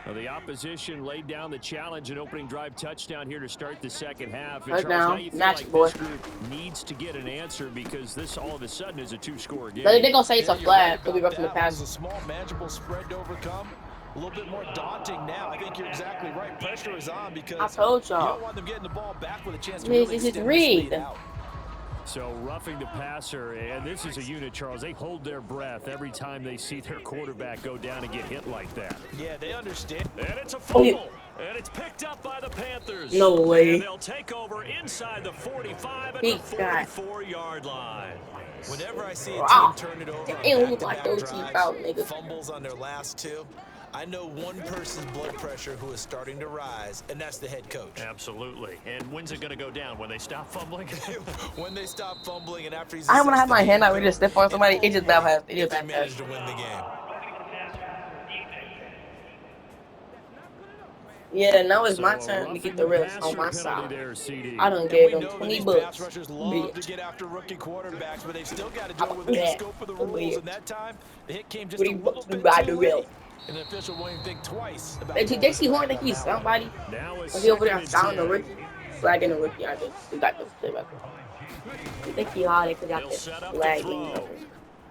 Well, the opposition laid down the challenge and opening drive touchdown here to start the 2nd half. And Right Charles, now, how you feel match like boy. this group needs to get an answer because this all of a sudden is a 2-score game. They're gonna say it's a you're flag right because we about roughing the that. It was pass. a small, manageable spread to overcome. A little bit more daunting now. I think you're exactly right. Pressure is on because I told you don't y'all. want them getting the ball back with a chance to This really is extend this rigged. lead out. So roughing the passer, and this is a unit, Charles. They hold their breath every time they see their quarterback go down and get hit like that. Yeah, they understand. And it's a Oh, fumble. yeah. And it's picked up by the Panthers. No way. And they'll take over inside the 45 at He the got- 44-yard line. Whenever I see a Wow. team turn it over on It look back-to-back like those teeth drives, out, nigga. fumbles on their last 2, I know one person's blood pressure who is starting to rise, and that's the head coach. Absolutely. And when's it going to go down? When they stop fumbling? When they stop fumbling and after he's I want to have my hand out ready ready to step on somebody. It just bypassed. It just if they manage bypassed. to win the game. Yeah, now it's my So, turn to roughing get the refs passer on my penalty side. there, CD. I done And gave we them know that 20 these bucks. pass rushers love to get after rookie quarterbacks, but they've still got to do it within the scope of the rules. And that time, the hit came just a 20 little bucks bit by the too ref. late. And the official won't even think twice about They see Horn think he's somebody. Now it's But he over there 2nd and fouling the 10. rookie. Flagging the rookie. I just we got this. I think he hard because got He'll this set up the flagging. throw.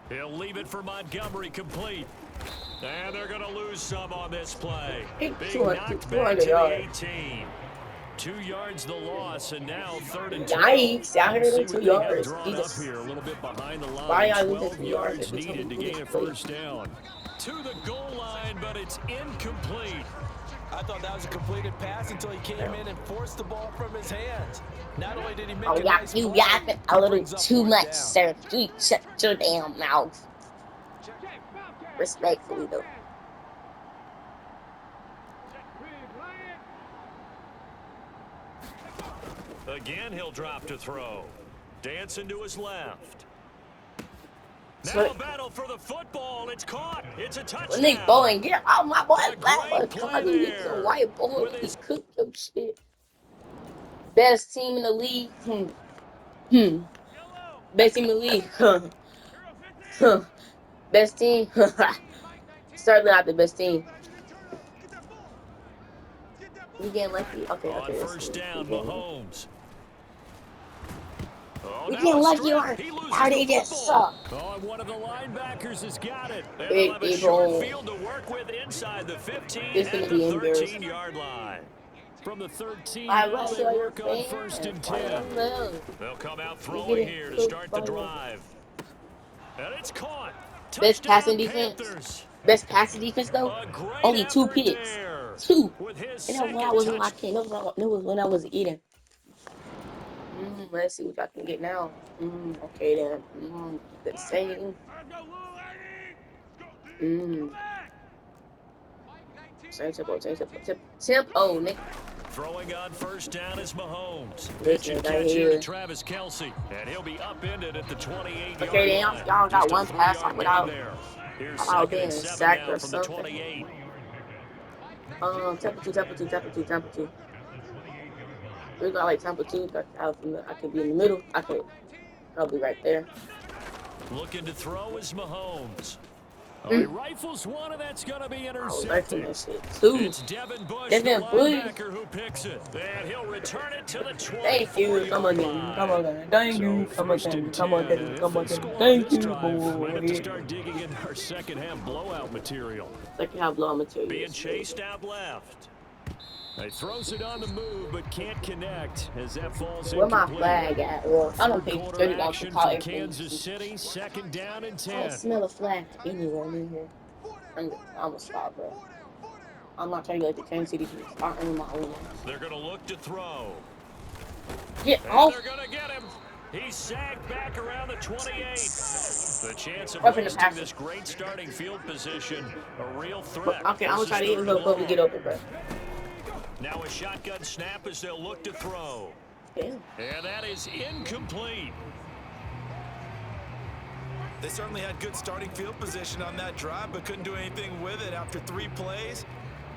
He'll leave it for Montgomery complete. And they're going to lose some on this play. Hey, Being 200 knocked back to the yards. 18. 2 yards the loss, and now 3rd and Yikes, 12. out here Let's see with 2 what they got yards. drawn Jesus. up here, a little bit behind the line. Why y'all losing 12 2 yards? yards needed to gain a first down. To the goal line, but it's incomplete. I thought that was a completed pass until he came in and forced the ball from his hands. Not only did he make Oh, a yeah, nice you play, yapping a he little brings up too 4th much, down. sir. You shut your damn mouth. Respectfully, though. Again, he'll drop to throw. Dancing to his left. Now So- a battle for the football. It's caught. It's a When touchdown. Nick Bowen get out my boy, A black boy, great play come on, get there. some white boy, With he his- cook your shit. Best team in the league. Best team in the league. Best team. Certainly not the best team. We getting lucky. Okay, On okay. first down, Mahomes. Oh, We now getting a lucky strip. on He loses how they the just football. suck. Oh, and one of the linebackers has got it. And Big they'll have a people. short field to work with inside the 15 It's at gonna the be embarrassing. 13-yard line. From the 13, I now love they your work on fans. first and I 10. love. They'll come out get throwing it. here to start the Football. drive. And it's caught. Best Touchdown, passing defense. Panthers. Best passing defense though. A great Only 2 effort picks. there 2. with his And that was when I second wasn't touch. watching. That was when I was eating. Let's see what I can get now. Okay then. The same. Same tempo, Nick. Throwing on first down is Mahomes. Pitch Listen, and right catch here to here. Travis Kelce. And he'll be upended at the 28-yard Okay, then line. y'all got Just a one pass 3-yard without gain there. Here's without 2nd being and 7 sacked now or from the something. 28. Tempo 2. We got like tempo 2. I could be in the middle. I could probably right there. Looking to throw is Mahomes. Oh, he rifles one, and that's going to be I was liking intercepted. that shit too. It's Devin Bush, the Devin Bush. linebacker, who picks it. And he'll return it to the 24-yard Thank you. Come on, line. Come on, thank you. Come on, Thank you, Might have to boy. start digging in our second half blowout material. Second half blowout material. Being chased out left. He throws it on the move, but can't connect as that falls Where my incomplete. flag at? Well, I don't Third pay quarter $30 to action call from everything. Kansas City, 2nd down and I don't 10. smell a flag anywhere in here. I'm gonna stop, bro. I'm not trying to be like the Kansas City Chiefs. I'm in my own. They're going to look to throw. Get And off. they're going to get him. He's sagged back around the 28. The chance of Roughing the wasting passer. this great starting field position, a real threat. Okay, I'm gonna This try to is get him third and before we long. get open, bro. Now a shotgun snap as they'll look to throw. Damn. And that is incomplete. They certainly had good starting field position on that drive, but couldn't do anything with it after 3 plays.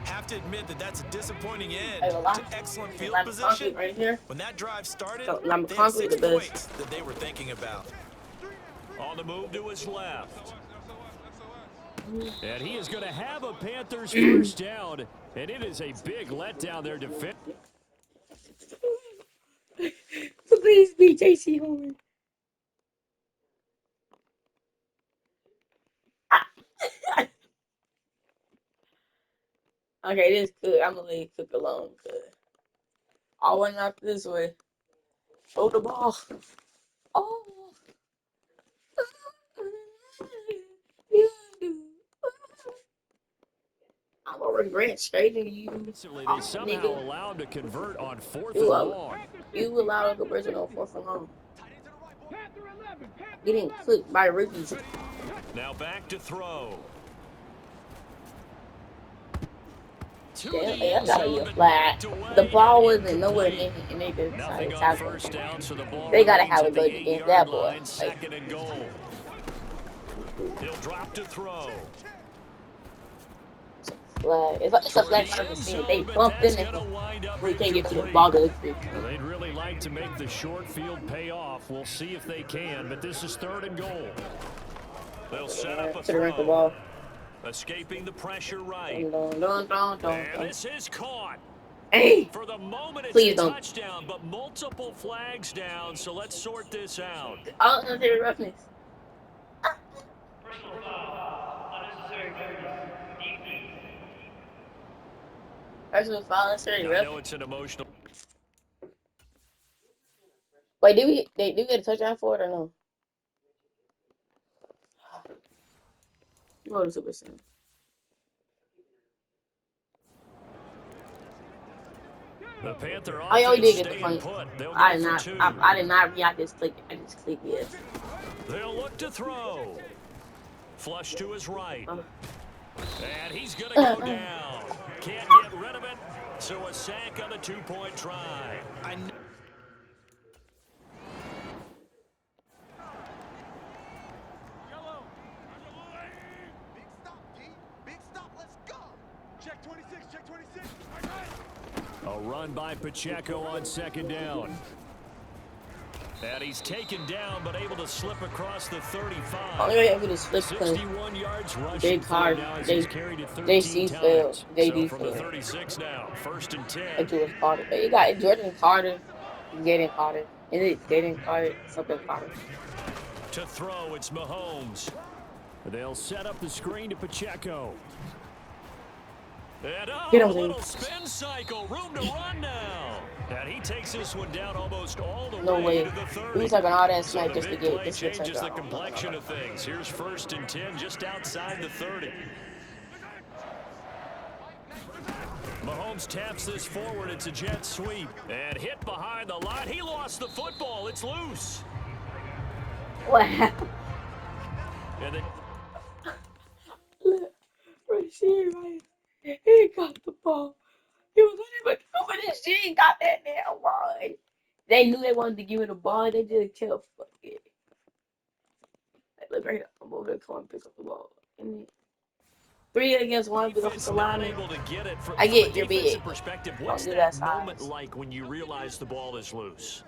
Have to admit that that's a disappointing end to excellent field position. Right here. When that drive started, So, they had 6 points that they were thinking about. On the move to his left. And he is going to have a Panthers first down. And it is a big letdown there defense. Please be JC Horn. Okay, this is good. I'm gonna leave Cook alone. Good. I went out this way. Throw the ball. Oh. I'm gonna regret trading you. They somehow allowed to convert on 4th and long. You allowed a conversion on 4th and long. Getting clipped by rookies. Now back to throw. Damn, that gotta be a flag. The ball wasn't nowhere near me, and they just decided to tackle. They gotta have a good against that boy. Like, 2nd and goal. He'll drop to throw. flag. It's a flag for the scene. They bumped in it. We can't get to the ball. They'd really like to make the short field pay off. We'll see if they can, but this is 3rd and goal. They'll set up a throw. Escaping the pressure right. And this is caught. Hey! For the moment, it's Please a don't. touchdown, but multiple flags down, so let's sort this out. Unnecessary roughness. Personal foul, unnecessary I roughness. know it's an emotional. Wait, did we get a touchdown for it or no? Go to Super Center. The Panther I only did get the stay point. put. They'll I go did for not. 2. I did not react. I just clicked yes. They'll look to throw. Flush to his right. And he's going to go down. Can't get rid of it. So a sack on the 2-point try. Big stop, D. Big stop. Let's go. Check 26. Check 26. A run by Pacheco on 2nd down. And he's taken down, but able to slip across the 35. Only way able to slip 61 yards rushing. They hard. He's carried it 13 JC failed. times. JD So from the failed. 36 now, 1st and 10. It was Carter. But you got Jordan Carter, Jaden Carter. Is it Jaden Carter? Something Carter. To throw, it's Mahomes. They'll set up the screen to Pacheco. And Get him, a little spin cycle, room to run now. And he takes this one down almost all the No way way. to the 30. He was talking all that So smack the just to big get play this to changes the touchdown. complexion of things. Here's 1st and 10 just outside the 30. Mahomes Mahomes taps this forward. It's a jet sweep. And hit behind the line. He lost the football. It's loose. What happened? And then Look, Rasheed Rice, he got the ball. He was only over this shit. He got that damn ball. They knew they wanted to give it the ball. They just kept fuck it. Like, look right here. I'm over there trying to pick up the ball. And then 3 against 1 because the line. I get your big. Perspective, Don't what's do that that moment size. like when you realize the ball is loose?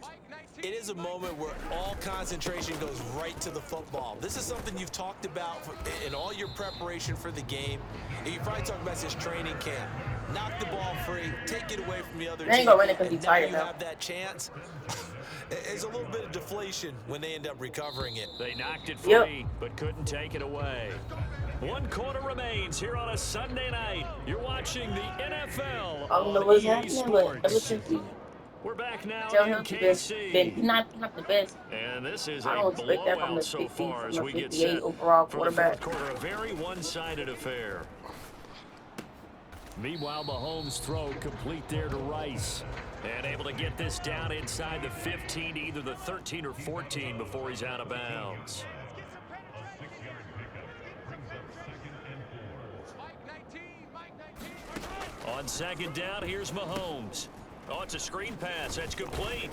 It is a moment where all concentration goes right to the football. This is something you've talked about in all your preparation for the game. You probably talked about this training camp. Knock the ball free, take it away from the other They ain't team, gonna run it 'cause and he's now tired you now. have that chance. There's a little bit of deflation when they end up recovering it. They knocked it free, but couldn't take it away. 1 quarter remains here on a Sunday night. You're watching the NFL I don't know on what's EA happening, but ever Sports. since we We're back now tell in him the best, KC. he's not the best. And this is I a don't expect that from blowout the so 50, far from as the we get 58 set overall for the quarterback. fourth quarter. A very one-sided affair. Meanwhile, Mahomes' throw complete there to Rice. And able to get this down inside the 15, either the 13 or 14 before he's out of bounds. On second down, here's Mahomes. Oh, it's a screen pass. That's complete.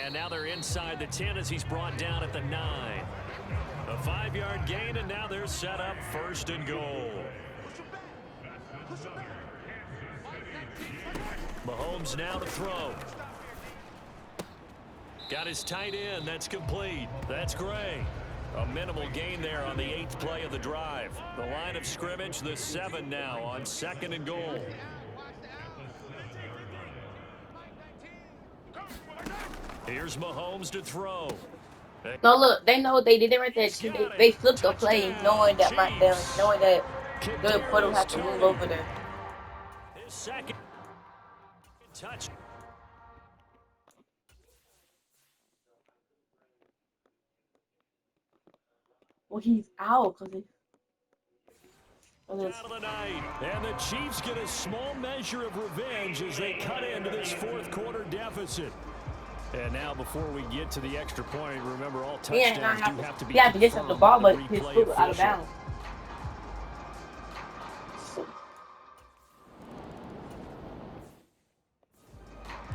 And now they're inside the 10 as he's brought down at the 9. A 5-yard gain, and now they're set up 1st and goal. Mahomes now to throw. Got his tight end. That's complete. That's Gray. A minimal gain there on the 8th play of the drive. The line of scrimmage, the 7 now on 2nd and goal. Here's Mahomes to throw. No, look, they know what they did. They right there. They flipped the play, knowing that knowing that good for them have to move over there. His second touch. Well, he's out because Out of the night, and the Chiefs get a small measure of revenge as they cut into this 4th quarter deficit. And now, before we get to the extra point, remember all touchdowns do have to be to get the ball, but his foot was out of bounds.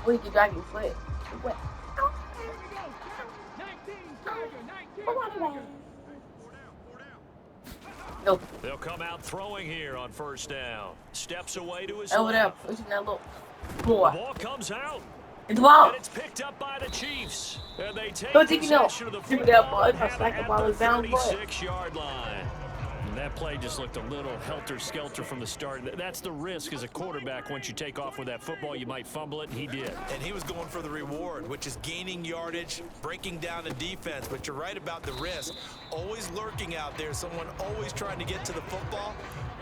We can drag your foot. What? Nope. They'll come out throwing here on 1st down. Steps away to his Over there, left. pushing that little The boy. ball comes out. It's the ball. And it's picked up by the Chiefs. And they take Don't take it out. possession of the Give me that football ball. If I at slack the ball, the it's down for it. 36-yard line. And that play just looked a little helter-skelter from the start. That's the risk as a quarterback. Once you take off with that football, you might fumble it, and he did. And he was going for the reward, which is gaining yardage, breaking down in defense. But you're right about the risk. Always lurking out there, someone always trying to get to the football.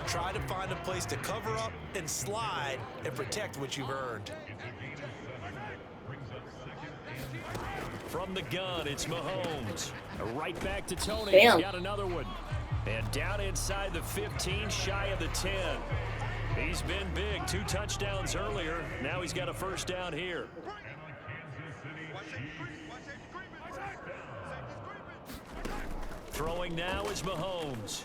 Try to find a place to cover up and slide and protect what you've earned. From the gun, it's Mahomes. Right back to Tony. Damn. He's got another one. And down inside the 15, shy of the 10. He's been big. 2 touchdowns earlier. Now he's got a 1st down here. Throwing now is Mahomes.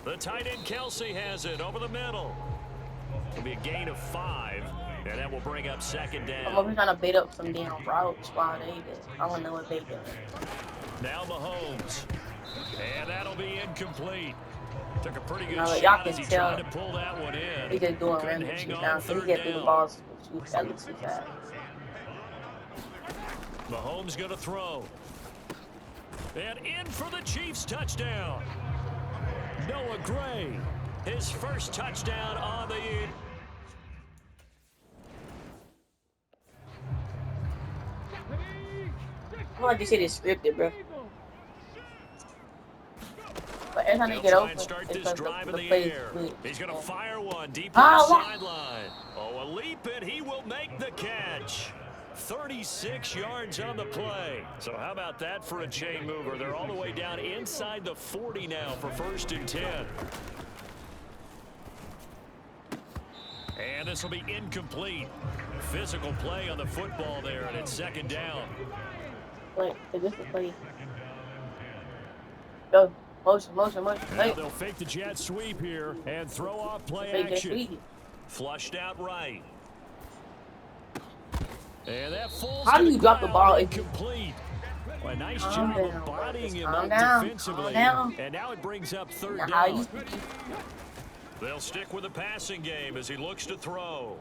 The tight end Kelsey has it over the middle. It'll be a gain of 5. And that will bring up 2nd down. I'm over trying to bait up some damn routes while they did. I don't know what they did. Now Mahomes. And that'll be incomplete. Took a pretty good Y'all shot can as he tell tried to pull that one in. He just doing Couldn't random hang shit on now. So he 3rd get through the down. balls too fast. Mahomes going to throw. And in for the Chiefs touchdown. Noah Gray. His 1st touchdown on the year. I like this shit is scripted, bro. But every time they They'll get try open, and start it's this because drive the in the play is air. good. He's going to fire one deep Oh, on the wow. sideline. Oh, a leap, and he will make the catch. 36 yards on the play. So how about that for a chain mover? They're all the way down inside the 40 now for 1st and 10. And this will be incomplete. Physical play on the football there, and it's second down. Wait, is this the play? Go. Motion. Now Hey. they'll fake the jet sweep here and throw off play Fake jet action. sweep. Flushed out right. And that falls How to do you drop the ball if you- incomplete? Well, a nice Calm job down, of bodying him calm out down, defensively. calm down. And now it brings up third Now, how you down. They'll stick with the passing game as he looks to throw.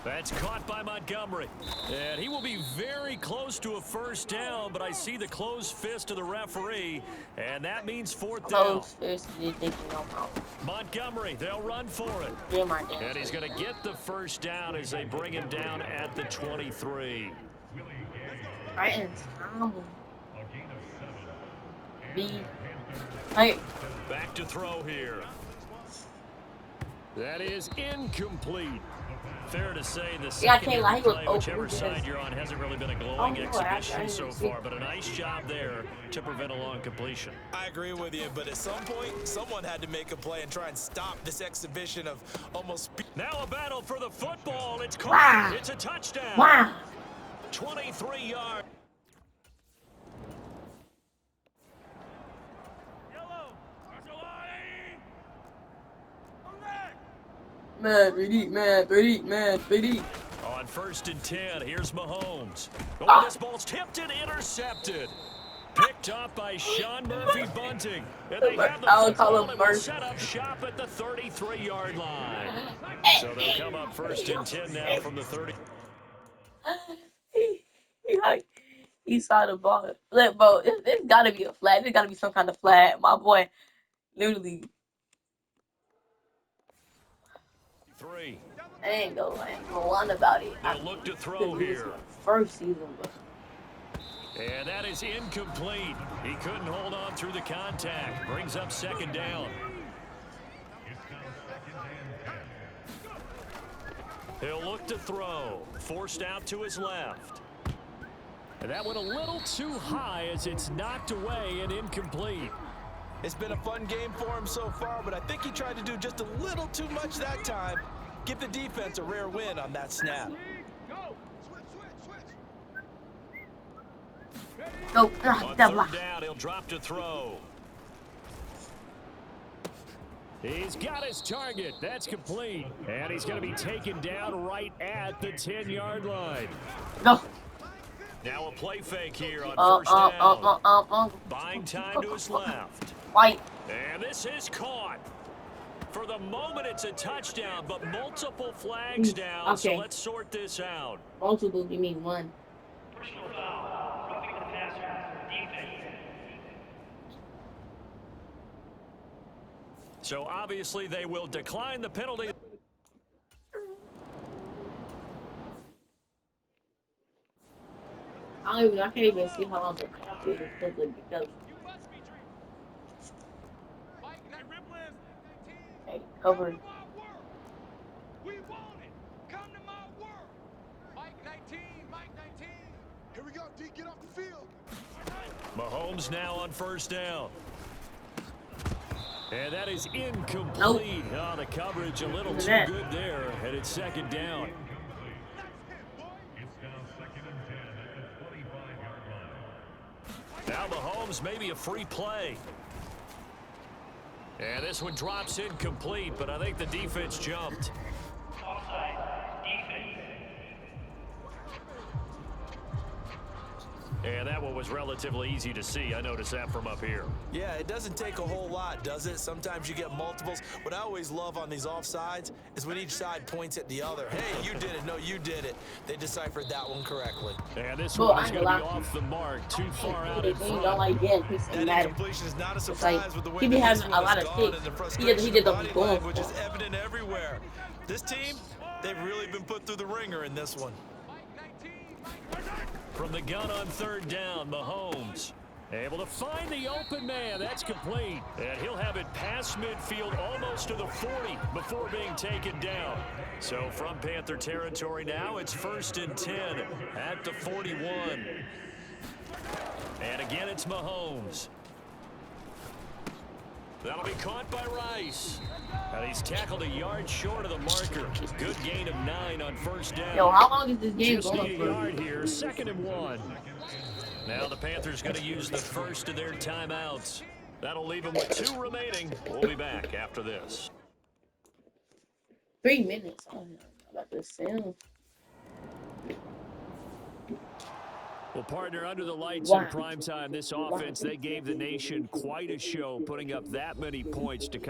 That's caught by Montgomery. And he will be very close to a first down, but I see the closed fist of the referee, and that means fourth down. close fist? You thinking about? Montgomery, they'll run for it. You're my dad. And he's going to get the first down as they bring him down at the 23. Right in time. B. Hey. Back to throw here. That is incomplete. Fair to say the second lie, he was play, open whichever because- side you're on, hasn't really been a glowing Oh, no, exhibition I so didn't see. far, but a nice job there to prevent a long completion. I agree with you, but at some point, someone had to make a play and try and stop this exhibition of almost... Now a battle for the football. It's caught. Wow. It's a touchdown. Wow. 23 yards. Man, 3D. On 1st and 10, here's Mahomes. Oh, Ah. this ball's tipped and intercepted. Picked off by Sean Murphy Bunting. And they have the I'll call football him and will Murphy. set up shop at the 33-yard line. So they'll come up 1st and 10 now from the 30. He saw the ball. Look, bro, there's gotta be a flag. There's gotta be some kind of flag. My boy, literally, 3. I ain't gonna on about it. They'll look to throw here. First season, but And that is incomplete. He couldn't hold on through the contact. Brings up second down. He'll look to throw. Forced out to his left. And that went a little too high as it's knocked away and incomplete. It's been a fun game for him so far, but I think he tried to do just a little too much that time. Give the defense a rare win on that snap. go. On That third block. down, he'll drop to throw. He's got his target. That's complete. And he's going to be taken down right at the 10-yard line. Go. Now a play fake here on first down. Buying time to his left. White. And this is caught. For the moment, it's a touchdown, but multiple flags down, so Okay. let's sort this out. Multiple, you mean one. So obviously they will decline the penalty. I can't even see how long the clock is because okay, covered. We want it. Come to my work. Mike 19. Here we go, D. Get off the field. Mahomes now on first down. And that is incomplete. Nope. Oh, the coverage a little Look too at that. good there, and it's second down. Now Mahomes maybe a free play. And this one drops incomplete, but I think the defense jumped. And that one was relatively easy to see. I noticed that from up here. Yeah, it doesn't take a whole lot, does it? Sometimes you get multiples. What I always love on these offsides is when each side points at the other. Hey, you did it. No, you did it. They deciphered that one correctly. And this Well, one is I going to be like- off the mark, too far out He in don't front. like getting pieces That matter. incompletion is not a like, surprise with the way he be that having this a one lot has of gone picks. and the He frustration did the of body going language for is it. evident everywhere. This team, they've really been put through the ringer in this one. From the gun on third down, Mahomes able to find the open man. That's complete. And he'll have it past midfield almost to the 40 before being taken down. So from Panther territory now, it's 1st and 10 at the 41. And again, it's Mahomes. That'll be caught by Rice. And he's tackled a yard short of the marker. Good gain of 9 on first down. Yo, how long is this game Just going need a for? yard here, 2nd and 1. Now the Panthers going to use the first of their timeouts. That'll leave them with 2 remaining. We'll be back after this. 3 minutes. Oh, about the sound. Well, partner, under the lights Wow. in primetime, this offense, they gave the nation quite a show, putting up that many points to come.